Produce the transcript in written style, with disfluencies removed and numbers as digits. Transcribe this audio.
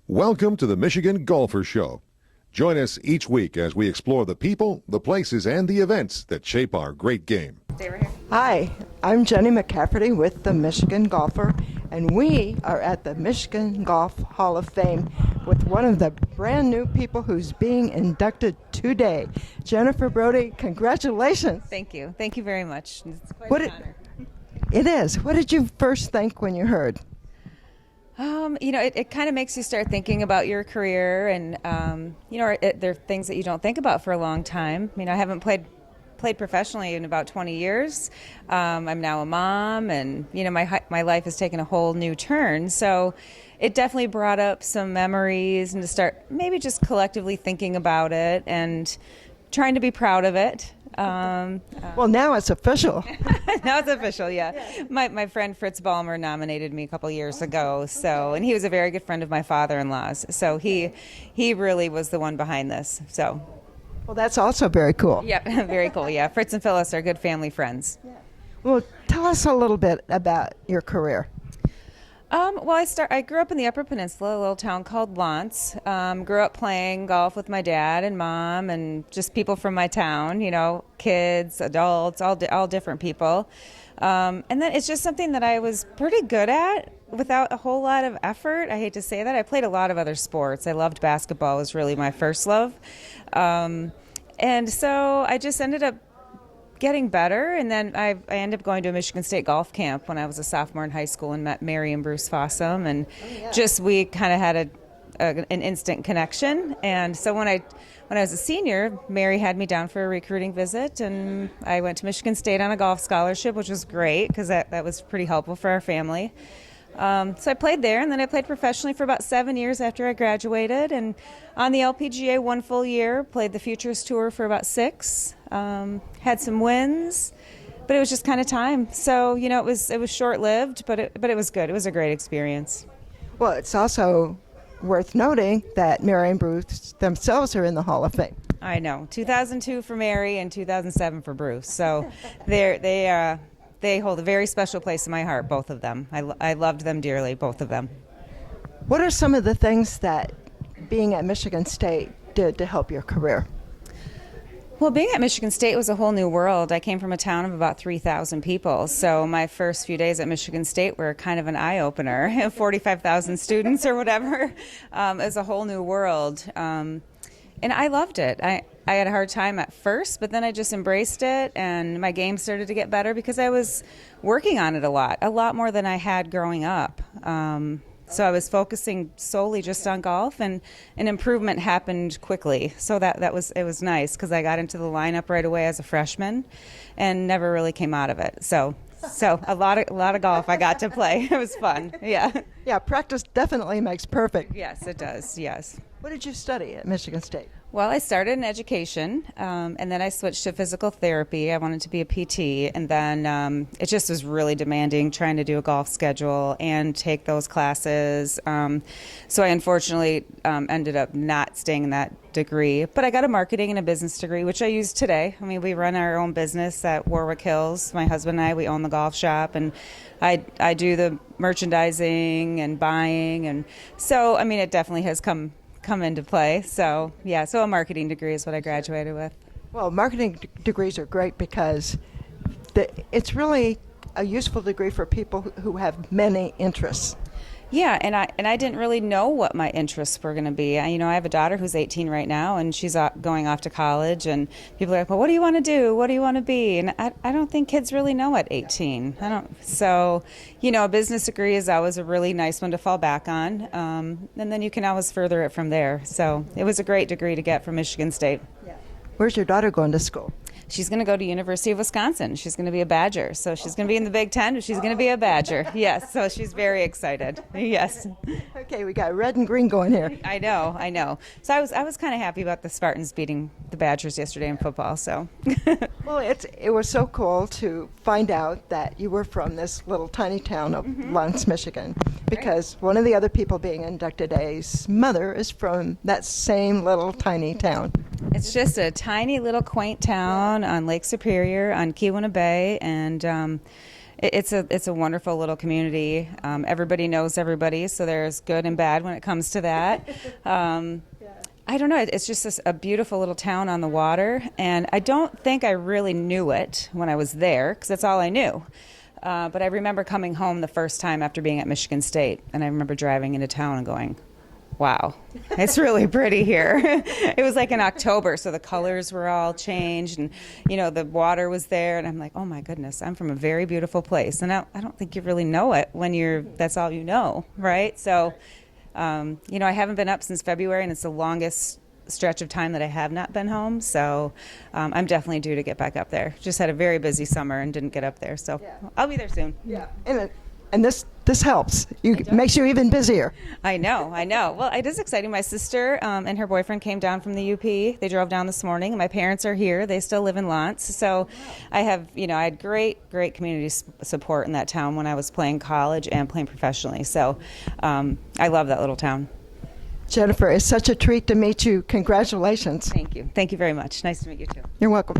Welcome to the Michigan Golfer Show. Join us each week as we explore the people, the places, and the events that shape our great game. Stay right here. Hi, I'm Jennie McCafferty with the Michigan Golfer, and we are at the Michigan Golf Hall of Fame with one of the brand new people who's being inducted today. Jennifer Brody, congratulations. Thank you. Thank you very much. It's quite an honor. It is. What did you first think when you heard? It kind of makes you start thinking about your career, and there are things that you don't think about for a long time. I haven't played professionally in about 20 years. I'm now a mom, and my life has taken a whole new turn. So it definitely brought up some memories, and to start maybe just collectively thinking about it and trying to be proud of it. Well, now it's official. Now it's official, yeah. My friend Fritz Ballmer nominated me a couple years ago, and he was a very good friend of my father-in-law's. So he really was the one behind this. So. Well, that's also very cool. Yeah, very cool. Yeah, Fritz and Phyllis are good family friends. Yeah. Well, tell us a little bit about your career. I grew up in the Upper Peninsula, a little town called Lawrence. Grew up playing golf with my dad and mom and just people from my town, kids, adults, all different people. And then it's just something that I was pretty good at without a whole lot of effort. I hate to say that. I played a lot of other sports. I loved basketball. It was really my first love. And so I just ended up getting better, and then I ended up going to a Michigan State golf camp when I was a sophomore in high school and met Mary and Bruce Fossum, and we kind of had an instant connection. And so when I was a senior, Mary had me down for a recruiting visit, and I went to Michigan State on a golf scholarship, which was great because that was pretty helpful for our family. So I played there, and then I played professionally for about 7 years after I graduated, and on the LPGA 1 full year, played the Futures Tour for about 6, had some wins, but it was just kind of time. So, it was short-lived, but it was good. It was a great experience. Well, it's also worth noting that Mary and Bruce themselves are in the Hall of Fame. I know. 2002 for Mary and 2007 for Bruce. So they hold a very special place in my heart, both of them. I loved them dearly, both of them. What are some of the things that being at Michigan State did to help your career? Well, being at Michigan State was a whole new world. I came from a town of about 3,000 people, so my first few days at Michigan State were kind of an eye-opener. 45,000 students or whatever. It was a whole new world. And I loved it. I had a hard time at first, but then I just embraced it, and my game started to get better because I was working on it a lot more than I had growing up. So I was focusing solely just on golf, and an improvement happened quickly. So it was nice because I got into the lineup right away as a freshman, and never really came out of it. So a lot of golf I got to play. It was fun. Yeah. Yeah, practice definitely makes perfect. Yes, it does. Yes. What did you study at Michigan State? Well, I started in education, and then I switched to physical therapy. I wanted to be a PT, and then it just was really demanding trying to do a golf schedule and take those classes. So I unfortunately ended up not staying in that degree, but I got a marketing and a business degree, which I use today. I mean, we run our own business at Warwick Hills. My husband and I, we own the golf shop, and I do the merchandising and buying, and so, I mean, it definitely has come into play. So a marketing degree is what I graduated with. Well, marketing degrees are great because it's really a useful degree for people who have many interests. Yeah, and I didn't really know what my interests were going to be. I have a daughter who's 18 right now, and she's going off to college, and people are like, well, what do you want to do? What do you want to be? And I don't think kids really know at 18. So, a business degree is always a really nice one to fall back on, and then you can always further it from there. So it was a great degree to get from Michigan State. Yeah. Where's your daughter going to school? She's going to go to University of Wisconsin. She's going to be a Badger. So she's going to be in the Big Ten, but she's going to be a Badger. Yes, so she's very excited. Yes. Okay, we got red and green going here. I know. So I was kind of happy about the Spartans beating the Badgers yesterday in football. So. Well, it was so cool to find out that you were from this little tiny town of Lawrence, Michigan, because one of the other people being inducted today's mother is from that same little tiny town. It's just a tiny little quaint town on Lake Superior on Keweenaw Bay, and It's a wonderful little community. Everybody knows everybody, so there's good and bad when it comes to that. I don't know. It's just a beautiful little town on the water, and I don't think I really knew it when I was there because that's all I knew. But I remember coming home the first time after being at Michigan State, and I remember driving into town and going, wow, it's really pretty here. It was like in October, so the colors were all changed, and the water was there, and I'm like, oh my goodness, I'm from a very beautiful place, and I don't think you really know it when that's all you know, right? So, I haven't been up since February, and it's the longest stretch of time that I have not been home, so I'm definitely due to get back up there. Just had a very busy summer and didn't get up there, so I'll be there soon. Yeah, and this helps. Makes you even busier. I know. Well, it is exciting. My sister and her boyfriend came down from the UP. They drove down this morning. My parents are here. They still live in Lantz. So I had great community support in that town when I was playing college and playing professionally. So I love that little town. Jennifer, it's such a treat to meet you. Congratulations. Thank you. Thank you very much. Nice to meet you too. You're welcome.